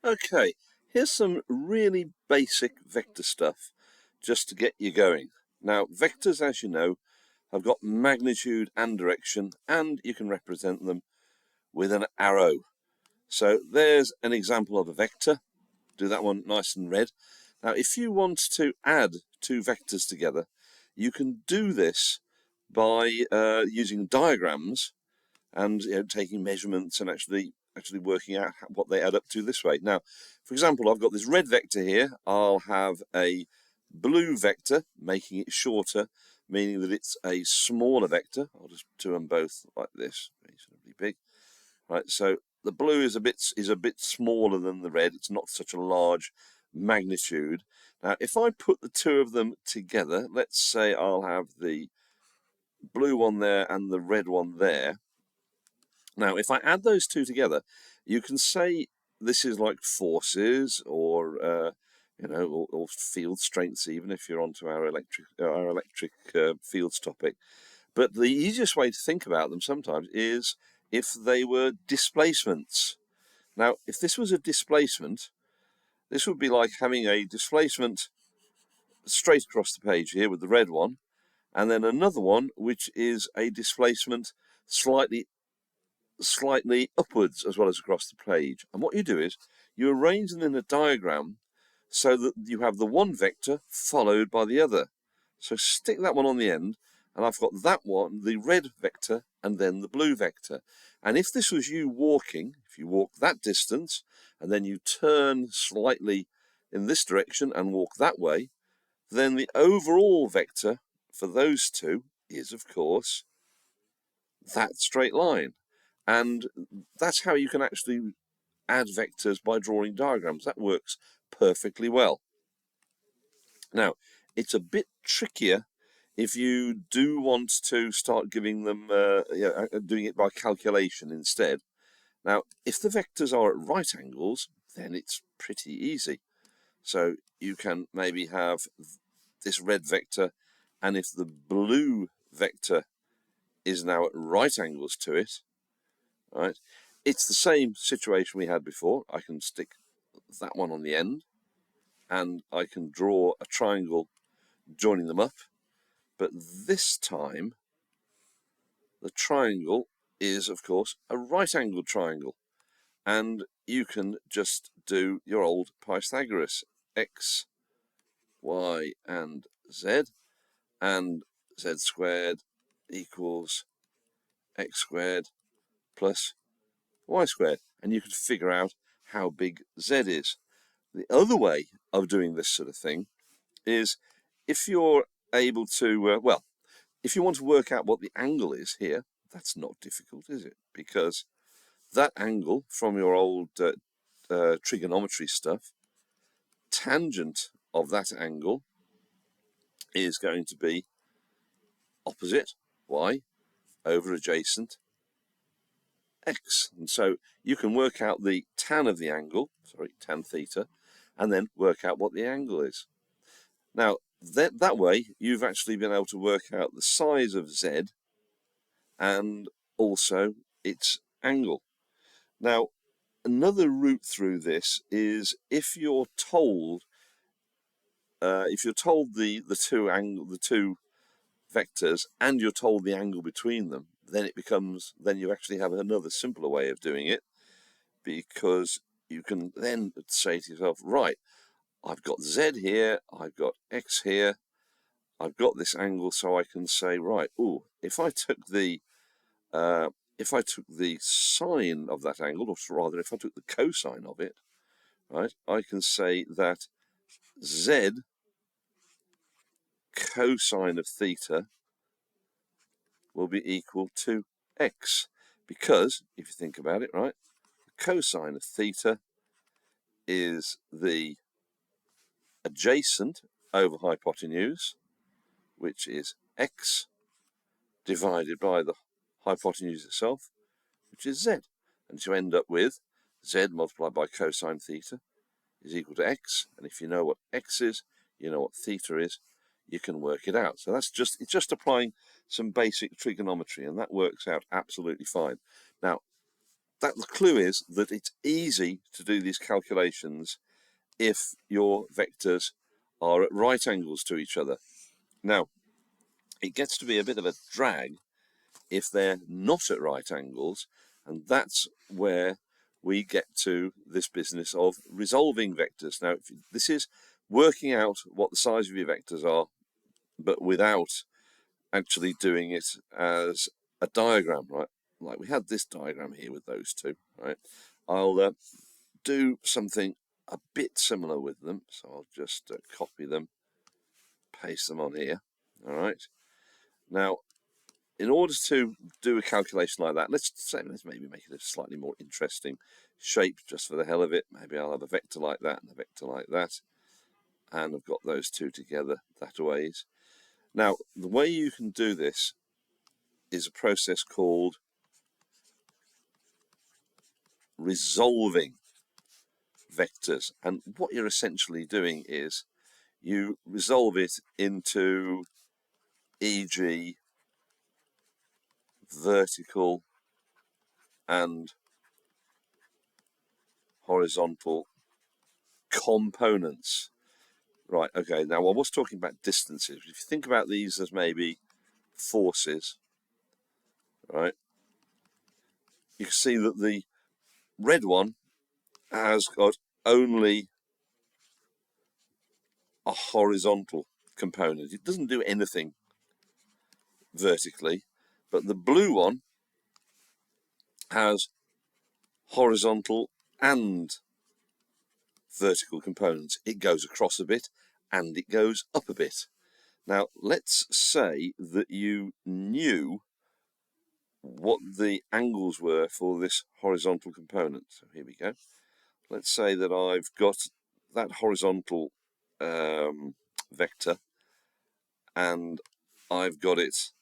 Okay, here's some really basic vector stuff just to get you going. Now, vectors, as you know, have got magnitude and direction, and you can represent them with an arrow. So there's an example of a vector. Do that one nice and red. Now, if you want to add two vectors together, you can do this by using diagrams and taking measurements and actually working out what they add up to this way. Now, for example, I've got this red vector here. I'll have a blue vector, making it shorter, meaning that it's a smaller vector. I'll just do them both like this, reasonably big. Right, so the blue is a bit smaller than the red. It's not such a large magnitude. Now, if I put the two of them together, let's say I'll have the blue one there and the red one there. Now, if I add those two together, you can say this is like forces or or field strengths, even if you're onto our electric fields topic. But the easiest way to think about them sometimes is if they were displacements. Now, if this was a displacement, this would be like having a displacement straight across the page here with the red one, and then another one which is a displacement slightly upwards as well as across the page. And what you do is you arrange them in a diagram so that you have the one vector followed by the other. So stick that one on the end, and I've got that one, the red vector, and then the blue vector. And if this was you walking, if you walk that distance, and then you turn slightly in this direction and walk that way, then the overall vector for those two is, of course, that straight line. And that's how you can actually add vectors by drawing diagrams. That works perfectly well. Now, it's a bit trickier if you do want to start giving them, doing it by calculation instead. Now, if the vectors are at right angles, then it's pretty easy. So you can maybe have this red vector, and if the blue vector is now at right angles to it, right, it's the same situation we had before. I can stick that one on the end, and I can draw a triangle joining them up. But this time, the triangle is, of course, a right-angled triangle. And you can just do your old Pythagoras, x, y, and z squared equals x squared plus y squared. And you can figure out how big z is. The other way of doing this sort of thing is if you're able to, if you want to work out what the angle is here, that's not difficult, is it? Because that angle from your old trigonometry stuff, tangent of that angle is going to be opposite, y, over adjacent, x. And so you can work out the tan of the angle, tan theta, and then work out what the angle is. Now, that way, you've actually been able to work out the size of z and also its angle. Now, another route through this is if you're told the two vectors and you're told the angle between them, then you actually have another simpler way of doing it, because you can then say to yourself, right, I've got z here, I've got x here, I've got this angle, so I can say, right, if I took the sine of that angle, or rather, if I took the cosine of it, right, I can say that z cosine of theta will be equal to x, because if you think about it, right, the cosine of theta is the adjacent over hypotenuse, which is x, divided by the hypotenuse itself, which is z. And you end up with z multiplied by cosine theta is equal to x. And if you know what x is, you know what theta is, you can work it out. So it's just applying some basic trigonometry, and that works out absolutely fine. Now, the clue is that it's easy to do these calculations if your vectors are at right angles to each other. Now, it gets to be a bit of a drag if they're not at right angles, and that's where we get to this business of resolving vectors. Now, this is working out what the size of your vectors are, but without actually doing it as a diagram, right? Like we had this diagram here with those two, right? I'll do something a bit similar with them, so I'll just copy them, paste them on here, all right? Now, in order to do a calculation like that, let's maybe make it a slightly more interesting shape just for the hell of it. Maybe I'll have a vector like that and a vector like that, and I've got those two together that ways. Now, the way you can do this is a process called resolving vectors, and what you're essentially doing is you resolve it into, e.g., vertical and horizontal components. Right, okay, now I was talking about distances. If you think about these as maybe forces, right, you can see that the red one has got only a horizontal component. It doesn't do anything vertically, but the blue one has horizontal and vertical components. It goes across a bit and it goes up a bit. Now, let's say that you knew what the angles were for this horizontal component. So here we go. Let's say that I've got that horizontal vector, and I've got it,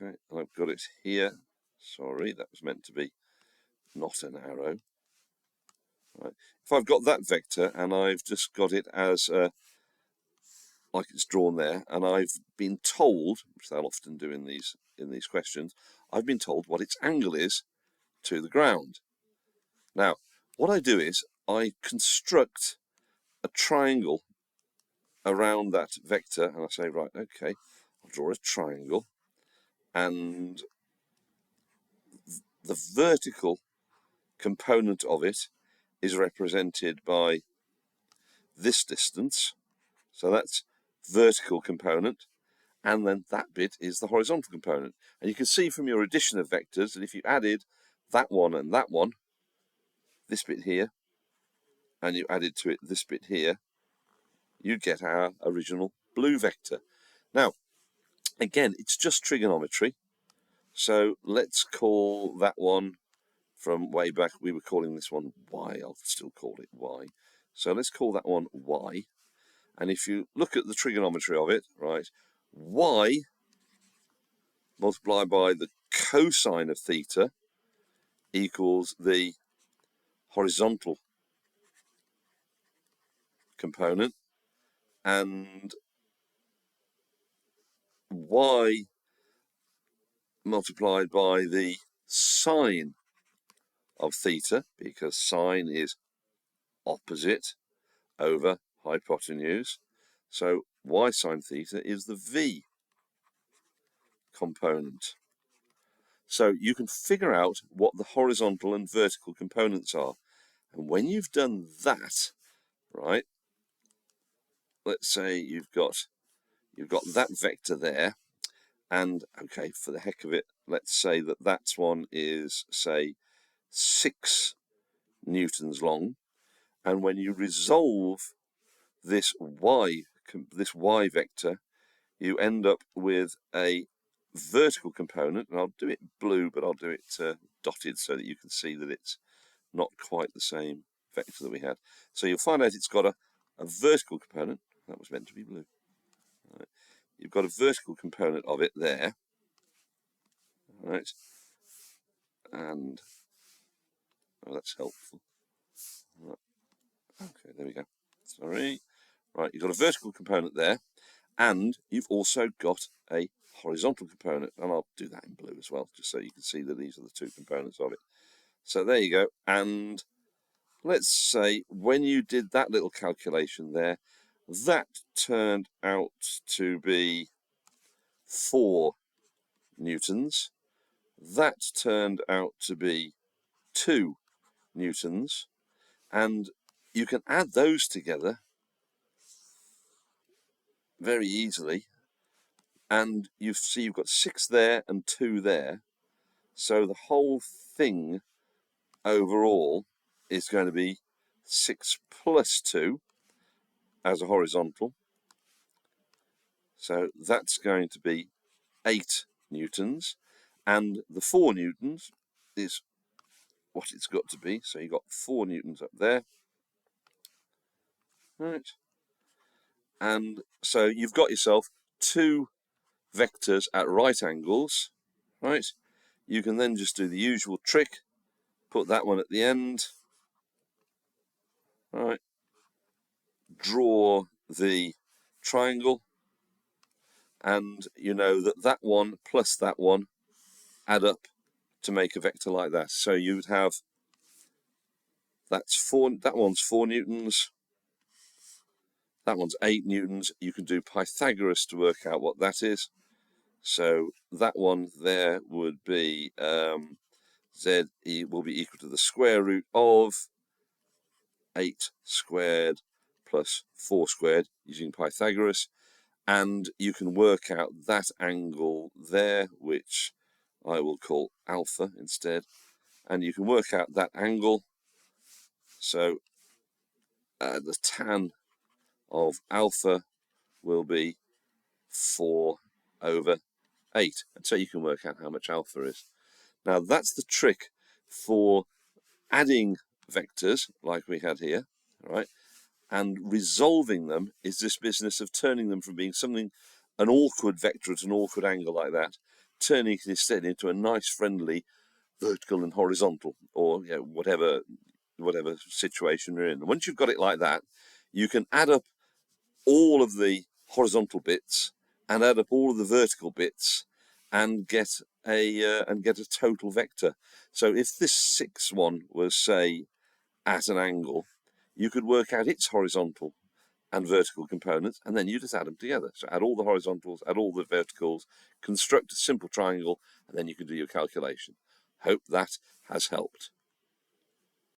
okay, I've got it here. Sorry, that was meant to be not an arrow. Right. If I've got that vector and I've just got it as like it's drawn there, and I've been told, which they'll often do in these questions, I've been told what its angle is to the ground. Now, what I do is I construct a triangle around that vector, and I say, right, okay, I'll draw a triangle, and the vertical component of it is represented by this distance, so that's vertical component, and then that bit is the horizontal component. And you can see from your addition of vectors that if you added that one and that one, this bit here, and you added to it this bit here, you'd get our original blue vector. Now, again, it's just trigonometry, so let's call that one, from way back we were calling this one y, I'll still call it y. So let's call that one y. And if you look at the trigonometry of it, right, y multiplied by the cosine of theta equals the horizontal component, and y multiplied by the sine of theta, because sine is opposite over hypotenuse, so y sine theta is the v component. So you can figure out what the horizontal and vertical components are, and when you've done that, right, let's say you've got that vector there, and okay, for the heck of it, let's say that that one is, say, 6 newtons long, and when you resolve this y vector, you end up with a vertical component, and I'll do it blue, but I'll do it dotted so that you can see that it's not quite the same vector that we had. So you'll find out it's got a vertical component. That was meant to be blue. Right. You've got a vertical component of it there, right? And oh, that's helpful. Right. Okay, there we go. Sorry. Right, you've got a vertical component there, and you've also got a horizontal component, and I'll do that in blue as well, just so you can see that these are the two components of it. So there you go. And let's say when you did that little calculation there, that turned out to be 4 newtons. That turned out to be 2 newtons. And you can add those together very easily. And you see you've got 6 there and 2 there. So the whole thing overall is going to be 6 plus 2 as a horizontal. So that's going to be 8 newtons. And the 4 newtons is what it's got to be. So you've got 4 newtons up there. Right. And so you've got yourself 2 vectors at right angles. Right. You can then just do the usual trick. Put that one at the end. Right. Draw the triangle. And you know that that one plus that one add up to make a vector like that. So you would have that one's 4 newtons, that one's 8 newtons. You can do Pythagoras to work out what that is. So that one there would be Z will be equal to the square root of 8 squared plus 4 squared using Pythagoras. And you can work out that angle there, which I will call alpha instead. And you can work out that angle. So the tan of alpha will be 4 over 8. And so you can work out how much alpha is. Now that's the trick for adding vectors like we had here, right? And resolving them is this business of turning them from being something, an awkward vector at an awkward angle like that, turning it instead into a nice friendly vertical and horizontal, or whatever situation you're in. Once you've got it like that, you can add up all of the horizontal bits and add up all of the vertical bits and get a total vector. So if this 6 one was, say, at an angle, you could work out its horizontal and vertical components, and then you just add them together. So add all the horizontals, add all the verticals, construct a simple triangle, and then you can do your calculation. Hope that has helped.